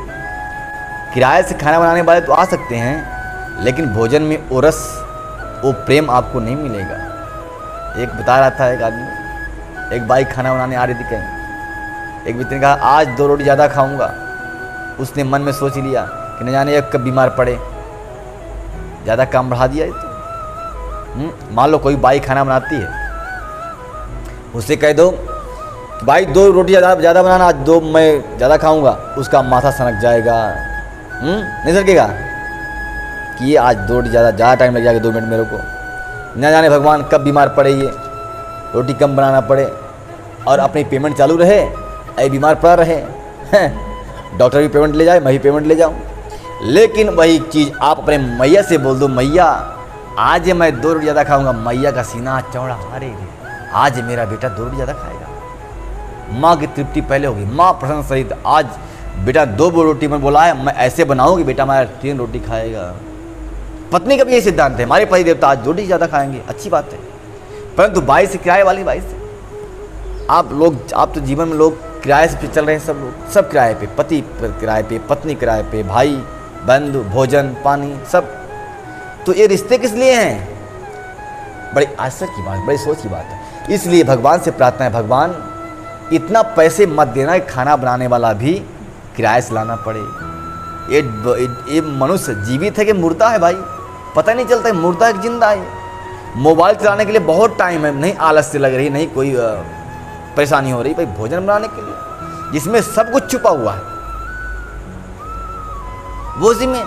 A: किराए से खाना बनाने वाले तो आ सकते हैं, लेकिन भोजन में वो रस, वो प्रेम आपको नहीं मिलेगा। एक बता रहा था, एक आदमी, एक बाई खाना बनाने आ रही थी कहीं, एक मित्र ने कहा आज 2 रोटी ज़्यादा खाऊंगा। उसने मन में सोच लिया कि न जाने कब बीमार पड़े, ज़्यादा काम बढ़ा दिया तो। मान लो कोई बाई खाना बनाती है, उससे कह दो भाई 2 रोटी ज़्यादा बनाना, आज 2 मैं ज़्यादा खाऊंगा, उसका माथा सनक जाएगा, नहीं सकेगा कि ये आज 2 रोटी ज़्यादा टाइम लग जाएगा, 2 मिनट मेरे को, न जाने भगवान कब बीमार पड़े, ये रोटी कम बनाना पड़े और अपनी पेमेंट चालू रहे, ऐ बीमार पड़ा रहे, डॉक्टर भी पेमेंट ले जाए, मैं भी पेमेंट ले जाऊँ। लेकिन वही चीज़ आप अपने मैया से बोल दो, मैया आज मैं 2 रोटी ज़्यादा खाऊंगा, मैया का सीना चौड़ा, अरे आज मेरा बेटा 2 रोटी ज़्यादा खाएगा। माँ की तृप्ति पहले होगी, माँ प्रसन्न सहित आज बेटा 2 रोटी में बोला है, मैं ऐसे बनाऊँ कि बेटा हमारा 3 रोटी खाएगा। पत्नी का भी यही सिद्धांत है, हमारे पति देवता आज 2 रोटी ज़्यादा खाएंगे, अच्छी बात है। परंतु बाई से किराए वाली बाई से आप तो जीवन में लोग किराए से चल रहे हैं, सब लोग सब किराए पे, पति किराए पे, पत्नी किराए पे, भाई बंधु भोजन पानी सब। तो ये रिश्ते किस लिए हैं? बड़ी आश्चर्य की बात, बड़ी सोच की बात है। इसलिए भगवान से प्रार्थना है, भगवान इतना पैसे मत देना कि खाना बनाने वाला भी किराए से लाना पड़े। ये मनुष्य जीवित है कि मुर्दा है भाई, पता नहीं चलता है मुर्दा है कि जिंदा है। मोबाइल चलाने के लिए बहुत टाइम है, नहीं आलस से लग रही, नहीं कोई परेशानी हो रही भाई, भोजन बनाने के लिए जिसमें सब कुछ छुपा हुआ है वो उसी में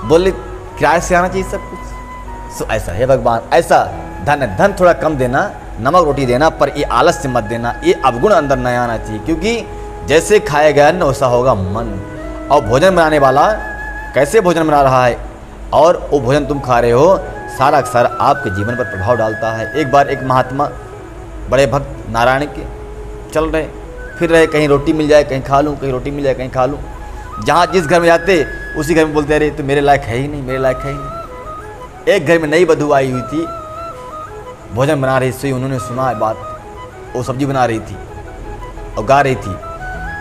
A: बोले किराए से आना चाहिए सब कुछ। सो ऐसा है भगवान, ऐसा धन थोड़ा कम देना, नमक रोटी देना, पर ये आलस से मत देना, ये अवगुण अंदर नहीं आना चाहिए, क्योंकि जैसे खाया गया न वैसा होगा मन। और भोजन बनाने वाला कैसे भोजन बना रहा है और वो भोजन तुम खा रहे हो, सारा अक्सर आपके जीवन पर प्रभाव डालता है। एक बार एक महात्मा बड़े भक्त नारायण के चल रहे फिर रहे, कहीं रोटी मिल जाए कहीं खा लूँ, कहीं रोटी मिल जाए कहीं खा लूँ। जहाँ जिस घर में जाते उसी घर में बोलते अरे तो मेरे लायक है ही नहीं, मेरे लायक है ही नहीं। एक घर में नई बधू आई हुई थी, भोजन बना रही थी, उन्होंने सुना बात, वो सब्जी बना रही थी और गा रही थी,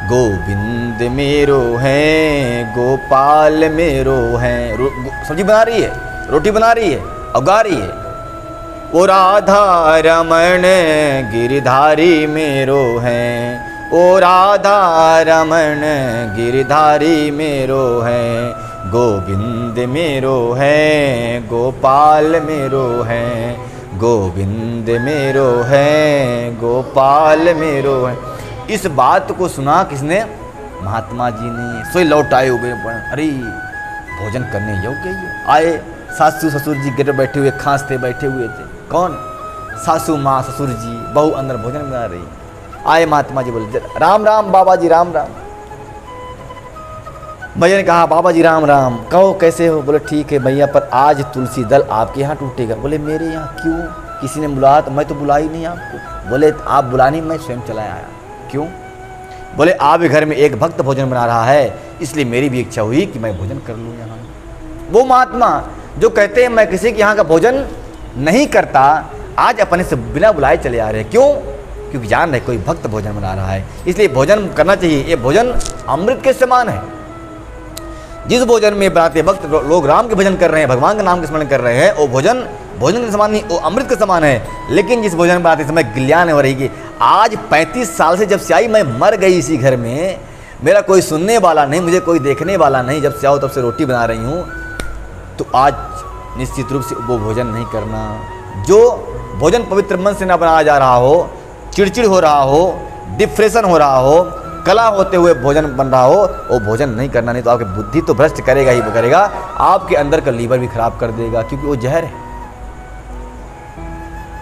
A: गोविंद मेरो है गोपाल मेरो है। सब्जी बना रही है, रोटी बना रही है और गा रही है, ओ राधा रमण गिरधारी मेरो है, ओ राधा रमण गिरधारी मेरो है, गोविंद मेरो है गोपाल मेरो है, गोविंद मेरो है गोपाल मेरो है। इस बात को सुना किसने? महात्मा जी ने। सोई लौट आए हुए, अरे भोजन करने योग्य ही आए। सासू ससुर जी गिर बैठे हुए, खांसते बैठे हुए थे। कौन? सासू माँ ससुर जी, बहू अंदर भोजन बना रही। आए महात्मा जी बोले राम राम बाबा जी राम राम। भैया ने कहा बाबा जी राम राम, कहो कैसे हो? बोले ठीक है भैया, पर आज तुलसी दल आपके यहाँ टूटेगा। बोले मेरे यहाँ क्यों? किसी ने बुलाया? तो मैं तो बुला ही नहीं आपको। बोले आप बुलानी, मैं स्वयं चला आया। क्यों? बोले आपके घर में एक भक्त भोजन बना रहा है, इसलिए मेरी भी इच्छा हुई कि मैं भोजन कर लूँ यहाँ। वो महात्मा जो कहते हैं मैं किसी के यहाँ का भोजन नहीं करता, आज अपने से बिना बुलाए चले आ रहे हैं। क्यों? क्योंकि जान रहे कोई भक्त भोजन बना रहा है, इसलिए भोजन करना चाहिए। ये भोजन अमृत के समान है। जिस भोजन में बनाते वक्त लोग राम के भजन कर रहे हैं, भगवान का नाम के स्मरण कर रहे हैं, वो भोजन के समान नहीं, वो अमृत के समान है। लेकिन जिस भोजन बनाते समय गिल्यान हो रही कि आज 35 साल से जब से आई मैं मर गई इसी घर में, मेरा कोई सुनने वाला नहीं, मुझे कोई देखने वाला नहीं, जब से आओ तब से रोटी बना रही हूँ, तो आज निश्चित रूप से वो भोजन नहीं करना। जो भोजन पवित्र मन से ना बनाया जा रहा हो, चिड़चिड़ हो रहा हो, डिप्रेशन हो रहा हो, कला होते हुए भोजन बन रहा हो, वो भोजन नहीं करना। नहीं तो आपकी बुद्धि तो भ्रष्ट करेगा ही करेगा, आपके अंदर का लीवर भी खराब कर देगा, क्योंकि वो जहर है।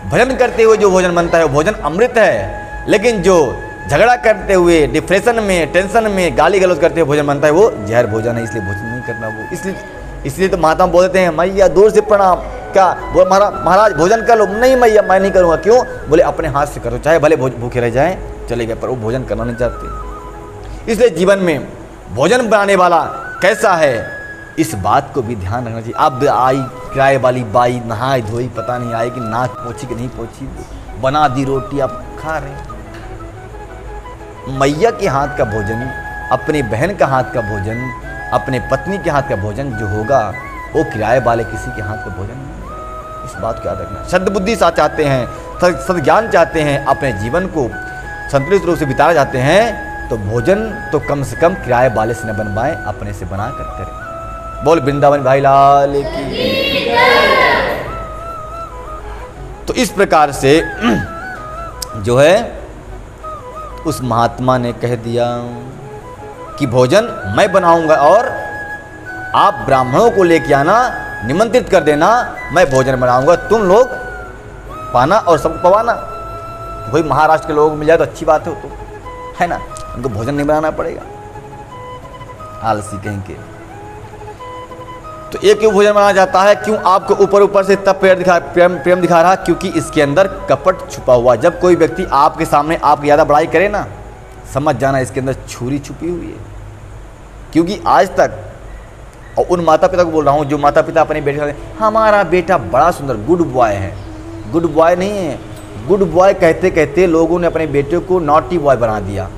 A: भजन करते हुए जो भोजन बनता है वो भोजन अमृत है, लेकिन जो झगड़ा करते हुए डिप्रेशन में टेंशन में गाली गलौज करते हुए भोजन बनता है वो जहर भोजन है, इसलिए भोजन नहीं करना वो। इसलिए तो महात्मा बोलते हैं मैया दूर से प्रणाम। क्या बोल महाराज भोजन कर लो? नहीं मैया मैं नहीं करूँगा। क्यों? बोले अपने हाथ से करो, चाहे भले भूखे रह जाएं चले गए, पर वो भोजन करना नहीं चाहते। इसलिए जीवन में भोजन बनाने वाला कैसा है, इस बात को भी ध्यान रखना चाहिए। अब आई किराए वाली बाई, नहाई धोई, पता नहीं आई कि नाक पोछी कि नहीं पोछी, बना दी रोटी, आप खा रहे हैं। मैया के हाथ का भोजन, अपने बहन का हाथ का भोजन, अपने पत्नी के हाथ का भोजन जो होगा वो किराए वाले किसी के हाथ का भोजन नहीं। इस बात को याद रखना। सद बुद्धि साथ चाहते हैं, सद्ज्ञान चाहते हैं, अपने जीवन को संतुलित रूप से बिताना चाहते हैं, तो भोजन तो कम से कम किराए वाले से न बनवाएं, अपने से बना कर करें। बोल वृंदावन भाई लाल की। तो इस प्रकार से जो है उस महात्मा ने कह दिया कि भोजन मैं बनाऊंगा और आप ब्राह्मणों को लेके आना, निमंत्रित कर देना, मैं भोजन बनाऊंगा, तुम लोग पाना और सबको पवाना। वही महाराष्ट्र के लोग मिल जाए तो अच्छी बात है, तो है ना, उनको भोजन नहीं बनाना पड़ेगा, आलसी कहीं के। तो एक क्यों भोजन बनाया जाता है? क्यों आपको ऊपर ऊपर से इतना प्रेम दिखा रहा? क्योंकि इसके अंदर कपट छुपा हुआ। जब कोई व्यक्ति आपके सामने आपकी ज़्यादा बड़ाई करे ना, समझ जाना इसके अंदर छुरी छुपी हुई है। क्योंकि आज तक, और उन माता पिता को बोल रहा हूँ जो माता पिता अपने बेटे का, हमारा बेटा बड़ा सुंदर गुड बॉय है, गुड बॉय नहीं है, गुड बॉय कहते कहते लोगों ने अपने बेटे को नॉटी बॉय बना दिया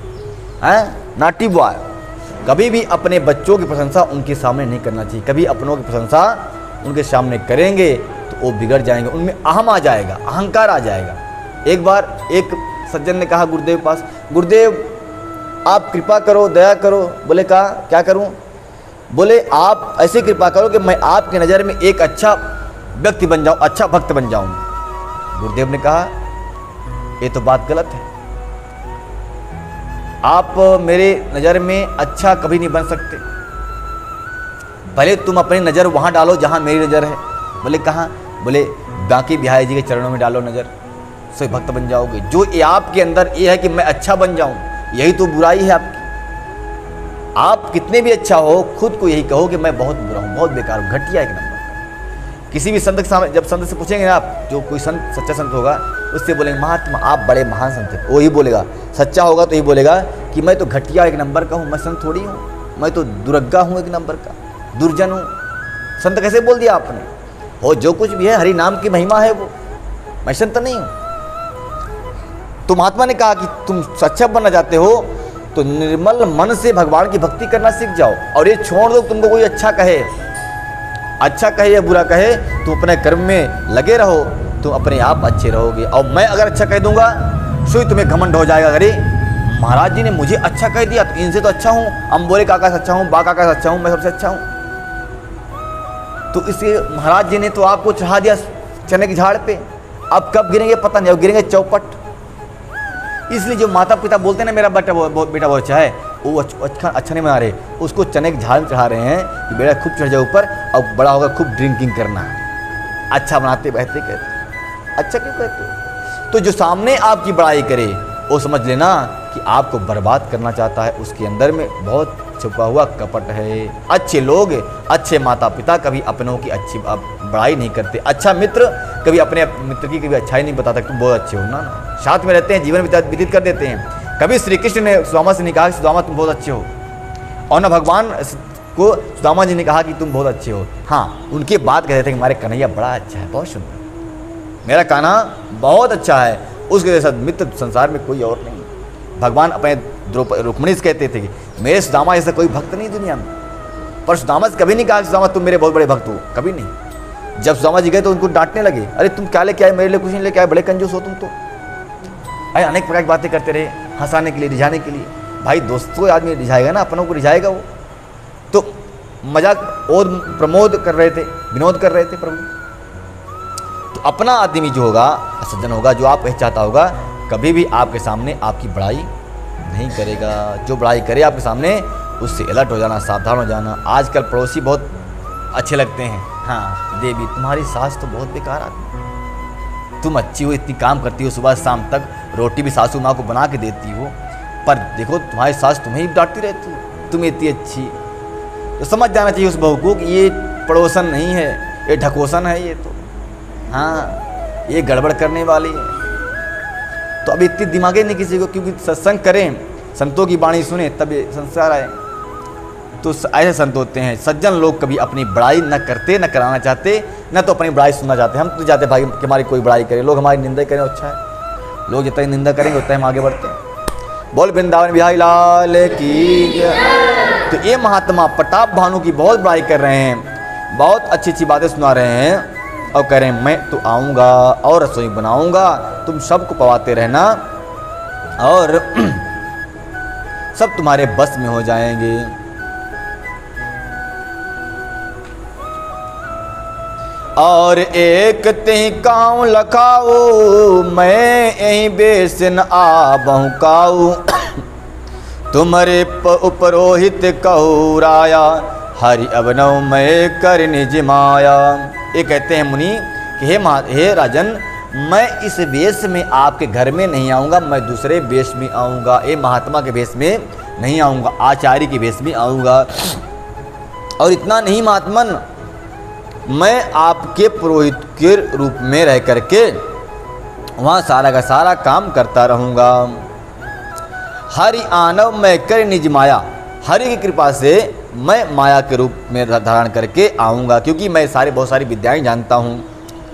A: है, नॉटी बॉय। कभी भी अपने बच्चों की प्रशंसा उनके सामने नहीं करना चाहिए। कभी अपनों की प्रशंसा उनके सामने करेंगे तो वो बिगड़ जाएंगे, उनमें अहम आ जाएगा, अहंकार आ जाएगा। एक बार एक सज्जन ने कहा गुरुदेव पास, गुरुदेव आप कृपा करो, दया करो। बोले कहा क्या करूं? बोले आप ऐसे कृपा करो कि मैं आपकी नज़र में एक अच्छा व्यक्ति बन जाऊं, अच्छा भक्त बन जाऊं। गुरुदेव ने कहा ये तो बात गलत है, आप मेरे नज़र में अच्छा कभी नहीं बन सकते। पहले तुम अपनी नज़र वहाँ डालो जहाँ मेरी नज़र है। बोले कहाँ? बोले बांके बिहारी जी के चरणों में डालो नज़र, से भक्त बन जाओगे। जो ये आपके अंदर ये है कि मैं अच्छा बन जाऊँ, यही तो बुराई है आपकी। आप कितने भी अच्छा हो, खुद को यही कहो कि मैं बहुत बुरा हूँ, बहुत बेकार हूँ, घटिया एक नंबर। किसी भी संत के सामने जब संत से पूछेंगे ना आप, जो कोई संत सच्चा संत होगा उससे बोलेंगे महात्मा आप बड़े महान संत हैं, वो ही बोलेगा, सच्चा होगा तो यही बोलेगा कि मैं तो घटिया एक नंबर का हूँ, मैं संत थोड़ी हूँ, मैं तो दुर्गा हूँ एक नंबर का, दुर्जन हूँ। संत कैसे बोल दिया आपने? हो जो कुछ भी है हरि नाम की महिमा है वो, मैं संत नहीं हूँ। तो महात्मा ने कहा कि तुम सच्चा बनना चाहते हो तो निर्मल मन से भगवान की भक्ति करना सीख जाओ, और ये छोड़ दो तुमको कोई अच्छा कहे या बुरा कहे, तुम अपने कर्म में लगे रहो, तुम अपने आप अच्छे रहोगे। और मैं अगर अच्छा कह दूंगा सो ही तुम्हें घमंड हो जाएगा, अरे महाराज जी ने मुझे अच्छा कह दिया तो इनसे तो अच्छा हूँ, अम्बोरे काका से अच्छा हूँ, बा काका से अच्छा हूँ, मैं सबसे अच्छा हूँ। तो इसलिए महाराज जी ने तो आपको चढ़ा दिया चने की झाड़ पे, अब कब गिरेंगे पता नहीं, अब गिरेंगे चौपट। इसलिए जो माता पिता बोलते हैं ना मेरा बेटा बहुत अच्छा है, वो अच्छा नहीं बना रहे, उसको चने की झाड़ में चढ़ा रहे हैं कि बेटा खूब चढ़ जाए ऊपर, और बड़ा होगा खूब ड्रिंकिंग करना। अच्छा बनाते बहते कहते, अच्छा क्यों कहते? तो जो सामने आपकी बड़ाई करे वो समझ लेना कि आपको बर्बाद करना चाहता है, उसके अंदर में बहुत छुपा हुआ कपट है। अच्छे लोग, अच्छे माता पिता कभी अपनों की अच्छी बड़ाई नहीं करते। अच्छा मित्र कभी अपने मित्र की कभी अच्छाई नहीं बताता, तुम बहुत अच्छे हो ना, साथ में रहते हैं, जीवन व्यतीत कर देते हैं। कभी श्री कृष्ण ने सुदामा से नहीं कहा कि सुदामा तुम बहुत अच्छे हो, और न भगवान को सुदामा जी ने कहा कि तुम बहुत अच्छे हो। हाँ, उनके बात कहते थे कि हमारे कन्हैया बड़ा अच्छा है, बहुत सुंदर, मेरा कान्हा बहुत अच्छा है, उसके जैसा मित्र संसार में कोई और नहीं। भगवान अपने रुक्मिणी से कहते थे कि मेरे सुदामा जैसा कोई भक्त नहीं दुनिया में, पर सुदामा से कभी नहीं कहा कि सुदामा तुम मेरे बहुत बड़े भक्त हो, कभी नहीं। जब सुदामा जी गए तो उनको डांटने लगे, अरे तुम क्या लेके आए, मेरे लिए कुछ नहीं लेके आए, बड़े कंजूस हो तुम तो। अरे अनेक प्रकार की बातें करते रहे, हंसाने के लिए, रिझाने के लिए। भाई दोस्तों आदमी रिझाएगा ना, अपनों को रिझाएगा वो। तो मजाक और प्रमोद कर रहे थे, विनोद कर रहे थे प्रभु। तो अपना आदमी जो होगा, सज्जन होगा, जो आप चाहता होगा, कभी भी आपके सामने आपकी बड़ाई नहीं करेगा। जो बड़ाई करे आपके सामने, उससे अलर्ट हो जाना, सावधान हो जाना। आजकल पड़ोसी बहुत अच्छे लगते हैं, हाँ देवी तुम्हारी सास तो बहुत बेकार आदमी, तुम अच्छी हो, इतनी काम करती हो, सुबह शाम तक रोटी भी सासू माँ को बना के देती हो, पर देखो तुम्हारी सास तुम्हें ही डांटती रहती है, तुम इतनी अच्छी। तो समझ जाना चाहिए उस बहू को कि ये पड़ोसन नहीं है, ये ढकोसन है, ये तो हाँ ये गड़बड़ करने वाली है। तो अब इतनी दिमागे नहीं किसी को, क्योंकि सत्संग करें, संतों की वाणी सुने, तब ये संस्कार आए। तो ऐसे संत होते हैं सज्जन लोग, कभी अपनी बड़ाई न करते, न कराना चाहते, न तो अपनी बड़ाई सुनना चाहते। हम तो चाहते भाई कि हमारी कोई बड़ाई करे, लोग हमारी निंदा करें, अच्छा है। लोग जितना निंदा करेंगे उतना हम आगे बढ़ते हैं। बोल वृंदावन बिहारी लाल की। तो ये महात्मा प्रताप भानु की बहुत बड़ाई कर रहे हैं, बहुत अच्छी अच्छी बातें सुना रहे हैं, और कह रहे हैं मैं तो आऊँगा और रसोई बनाऊँगा, तुम सबको पवाते रहना, और सब तुम्हारे बस में हो जाएंगे। और एक तेहि काऊ लखाऊ, मैं यही बेसन आ बहुकाऊ, तुम्हारे उपरोहित कहू राया, हरि अवनव मैं कर निज माया। ये कहते हैं मुनि कि हे राजन, मैं इस वेश में आपके घर में नहीं आऊँगा, मैं दूसरे वेश में आऊँगा, ये महात्मा के वेश में नहीं आऊँगा, आचार्य के वेश में आऊँगा। और इतना नहीं महात्मन, मैं आपके पुरोहित के रूप में रह करके वहाँ सारा का सारा काम करता रहूँगा। हरि आनव मैं कर निज माया, हरि की कृपा से मैं माया के रूप में धारण करके आऊँगा, क्योंकि मैं बहुत सारी विद्याएं जानता हूँ,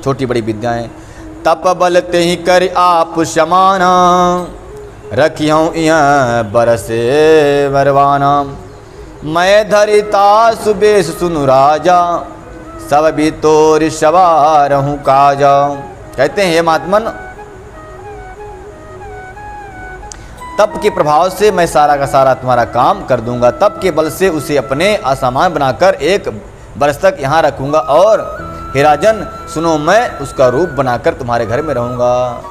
A: छोटी बड़ी विद्याएं। तप बल ते ही कर आप समाना, रखियों यह बरसे वरवाना। मैं धरिता सुबेश सुनु राजा, सब भी तोर सवार हूँ काजा। कहते हैं हे महात्मन, तप के प्रभाव से मैं सारा का सारा तुम्हारा काम कर दूंगा। तप के बल से उसे अपने असामान बनाकर 1 वर्ष तक यहाँ रखूंगा, और हे राजन सुनो, मैं उसका रूप बनाकर तुम्हारे घर में रहूंगा।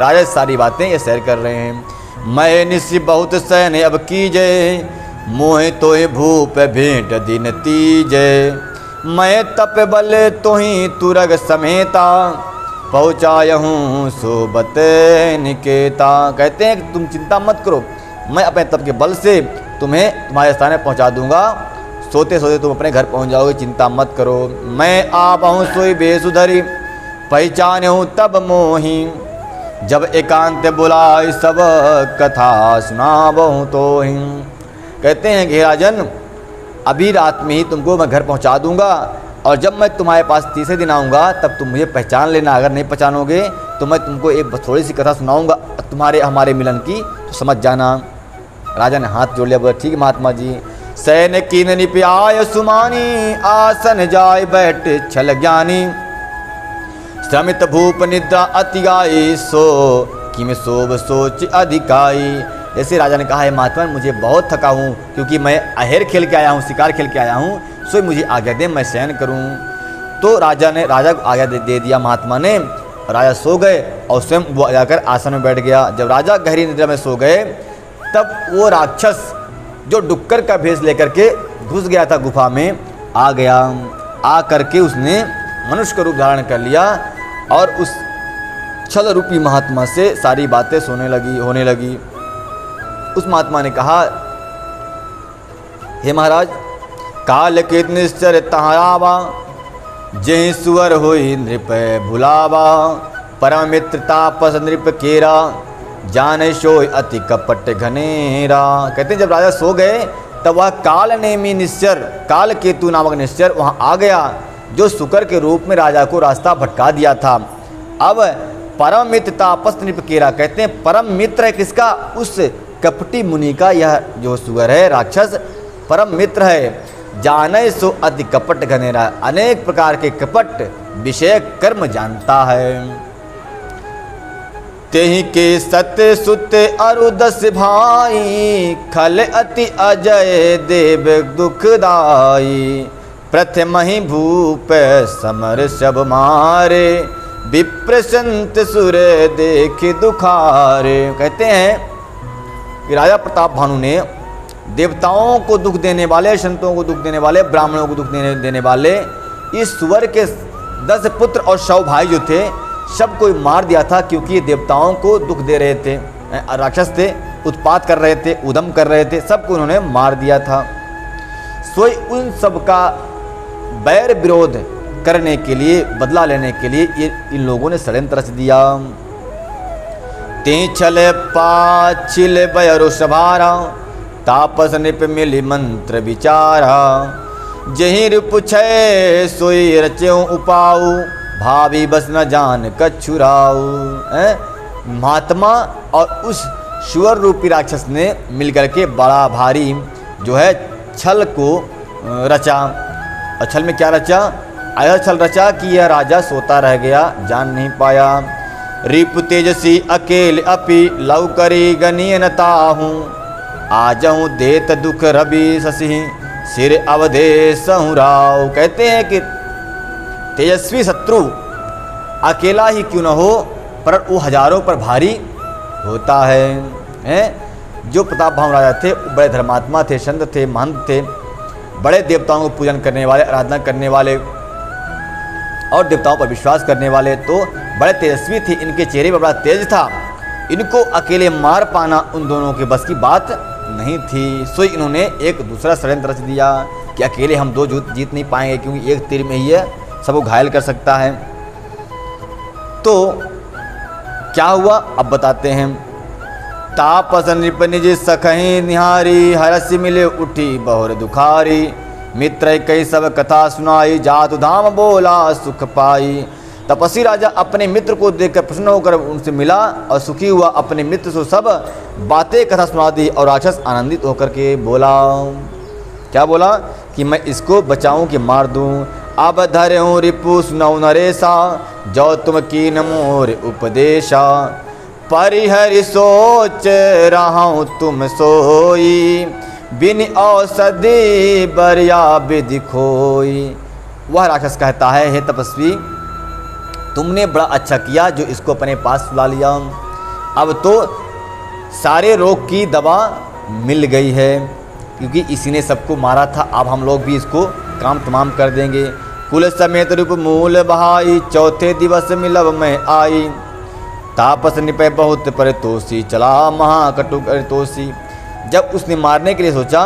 A: राजा सारी बातें ये शेयर कर रहे हैं। मैं निश्चय बहुत सहन अब कीजे, मोह तोहि भूप भेंट दिन तीजे। मैं तप बल तोहि तुरग समेता, पहुँचायहूँ सोबत निकेता। कहते हैं कि तुम चिंता मत करो, मैं अपने तप के बल से तुम्हें तुम्हारे स्थान में पहुँचा दूंगा। सोते सोते तुम अपने घर पहुँच जाओगे, चिंता मत करो। मैं आपहूँ सोई बेसुधरी, पहचान हूँ तब मोही। जब एकांत बुलाए सब कथा सुनाबहूँ तो ही। कहते हैं कि राजन, अभी रात में ही तुमको मैं घर पहुँचा दूंगा, और जब मैं तुम्हारे पास तीसरे दिन आऊँगा तब तुम मुझे पहचान लेना। अगर नहीं पहचानोगे तो मैं तुमको एक थोड़ी सी कथा सुनाऊँगा तुम्हारे हमारे मिलन की, तो समझ जाना। राजा ने हाथ जोड़ लिया, बोला ठीक है महात्मा जी। सैन कीन निप्याय सुमानी, आसन जाय बैठ छल ज्ञानी। श्रमित भूप निद्रा अति गाई, सो किम सोब सोच अधिकाई। जैसे राजा ने कहा है महात्मा, मुझे बहुत थका हूँ, क्योंकि मैं अहेर खेल के आया हूँ, शिकार खेल के आया हूँ, सो मुझे आज्ञा दे मैं शयन करूँ। तो राजा को आज्ञा दे दिया महात्मा ने। राजा सो गए और स्वयं वो जाकर आसन में बैठ गया। जब राजा गहरी निद्रा में सो गए, तब वो राक्षस जो डुक्कर का भेष लेकर के घुस गया था गुफा में, आ गया। आ करके उसने मनुष्य का रूप धारण कर लिया, और उस छल रूपी महात्मा से सारी बातें होने लगी। उस महात्मा ने कहा, हे महाराज, काल के निश्चर तहारावा, जय सुअर होई नृप भुलावा। परम मित्र तापस नृप केरा, जाने सोय अति कपट घनेरा। कहते हैं जब राजा सो गए तब वह काल नेमी निश्चर, काल केतु नामक निश्चर वहाँ आ गया, जो सुकर के रूप में राजा को रास्ता भटका दिया था। अब परम मित्र तापस नृप केरा, कहते हैं परम मित्र है किसका? उस कपटी मुनि का यह जो सुअर है, राक्षस, परम मित्र है। जाने सो अति कपट घनेरा, अनेक प्रकार के कपट विषय कर्म जानता है। तेहि के सत्य सुत अरुदस भाई, खल अति अजय देव दुखदाई। प्रथम ही भूप समर सब मारे, विप्र संत सुर देख दुखारे। कहते हैं कि राजा प्रताप भानु ने देवताओं को दुख देने वाले, संतों को दुख देने वाले, ब्राह्मणों को दुख देने वाले इस सुअर के 10 पुत्र और 100 भाई जो थे, सब को मार दिया था, क्योंकि ये देवताओं को दुख दे रहे थे, राक्षस थे, उत्पात कर रहे थे, उदम कर रहे थे, सबको उन्होंने मार दिया था। सोई उन सब का बैर विरोध करने के लिए, बदला लेने के लिए इन लोगों ने षड्यंत्र रच दिया। ते छल पाछिल बयरो सभारा, तापस निप मिली मंत्र विचारा। जही रिपुछय सोई रच्यो उपाऊ, भावी बस न जान कछुराऊ। महात्मा और उस सुअर रूपी राक्षस ने मिलकर के बड़ा भारी जो है छल को रचा। और छल में क्या रचा? ऐसा छल रचा कि यह राजा सोता रह गया, जान नहीं पाया। रिपु तेजसी अकेल अपि, लव करी गनीय न ताहूँ। आजहूँ देत दुख रवि शशि, सिर अवधेश राव। कहते हैं कि तेजस्वी शत्रु अकेला ही क्यों न हो, पर वो हजारों पर भारी होता है। जो प्रताप भानु राजा थे, बड़े धर्मात्मा थे, संत थे, महंत थे, बड़े देवताओं को पूजन करने वाले, आराधना करने वाले और देवताओं पर विश्वास करने वाले, तो बड़े तेजस्वी थे। इनके चेहरे पर बड़ा तेज था, इनको अकेले मार पाना उन दोनों के बस की बात नहीं थी। सो इन्होंने एक दूसरा षड्यंत्र रच दिया कि अकेले हम 2 जीत नहीं पाएंगे, क्योंकि एक तीर में ही सबको घायल कर सकता है। तो क्या हुआ अब बताते हैं। तापस नृप निज सखहि निहारी, हरसि मिले उठी बहुर दुखारी। मित्र कई सब कथा सुनाई, जातु धाम बोला सुख पाई। तपस्वी राजा अपने मित्र को देखकर प्रसन्न होकर उनसे मिला और सुखी हुआ अपने मित्र से सब बातें कथा सुना दी। और राक्षस आनंदित होकर के बोला, क्या बोला कि मैं इसको बचाऊं कि मार दूं। अब धरे हूँ रिपु सुनऊ नरेशा, जो तुम कीन मोर उपदेशा। परिहरि सोच रहा हूँ तुम सोई, बिन औषधि बरिया विधि खोई। वह राक्षस कहता है, हे तपस्वी, तुमने बड़ा अच्छा किया जो इसको अपने पास बुला लिया। अब तो सारे रोग की दवा मिल गई है, क्योंकि इसी ने सबको मारा था। अब हम लोग भी इसको काम तमाम कर देंगे। कुल समेत रूप मूल बहाई, चौथे दिवस मिलब मैं आई। तापस निपय बहुत परितोषी, चला महाकटु परितोषी। जब उसने मारने के लिए सोचा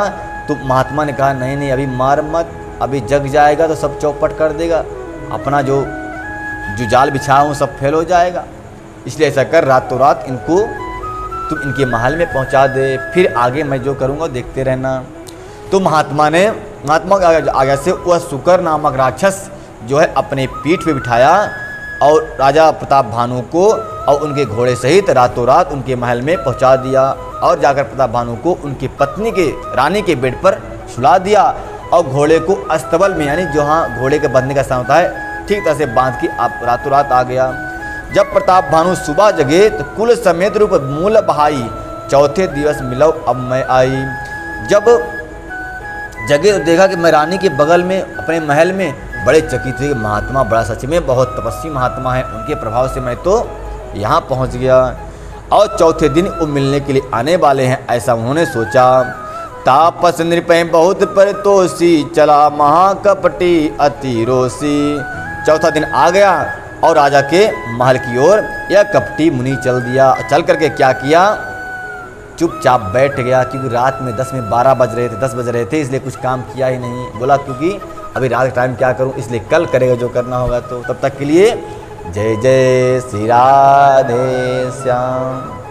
A: तो महात्मा ने कहा, नहीं नहीं अभी मार मत, अभी जग जाएगा तो सब चौपट कर देगा, अपना जो जाल बिछाया हूँ सब फेल हो जाएगा। इसलिए ऐसा कर रातों रात इनको तुम इनके महल में पहुँचा दे, फिर आगे मैं जो करूँगा देखते रहना। तो महात्मा के आगे से वह सुकर नामक राक्षस जो है अपने पीठ पे बिठाया और राजा प्रताप भानु को और उनके घोड़े सहित रातों रात उनके महल में पहुंचा दिया। और जाकर प्रताप भानु को उनकी पत्नी के रानी के बेड पर सुला दिया और घोड़े को अस्तबल में, यानी जहाँ घोड़े के बंधने का स्थान होता है, ठीक तरह से बांध के आप रातों रात आ गया। जब प्रताप भानु सुबह जगे तो कुल समेत रूप मूल बहाई, चौथे दिवस मिलो अब मैं आई। जब जगे तो देखा कि मैं रानी के बगल में अपने महल में, बड़े चकित हुए। महात्मा बड़ा सच में बहुत तपस्वी महात्मा है, उनके प्रभाव से मैं तो यहाँ पहुँच गया। और चौथे दिन वो मिलने के लिए आने वाले हैं, ऐसा उन्होंने सोचा। तापस नृपय बहुत परितोषी, चला महाकपटी अति रोसी। चौथा दिन आ गया और राजा के महल की ओर यह कपटी मुनि चल दिया। चल करके क्या किया, चुपचाप बैठ गया, क्योंकि रात में 10 में 12 बज रहे थे, 10 बज रहे थे, इसलिए कुछ काम किया ही नहीं। बोला क्योंकि अभी रात के टाइम क्या करूं, इसलिए कल करेगा जो करना होगा। तो तब तक के लिए जय जय श्री राधे श्याम।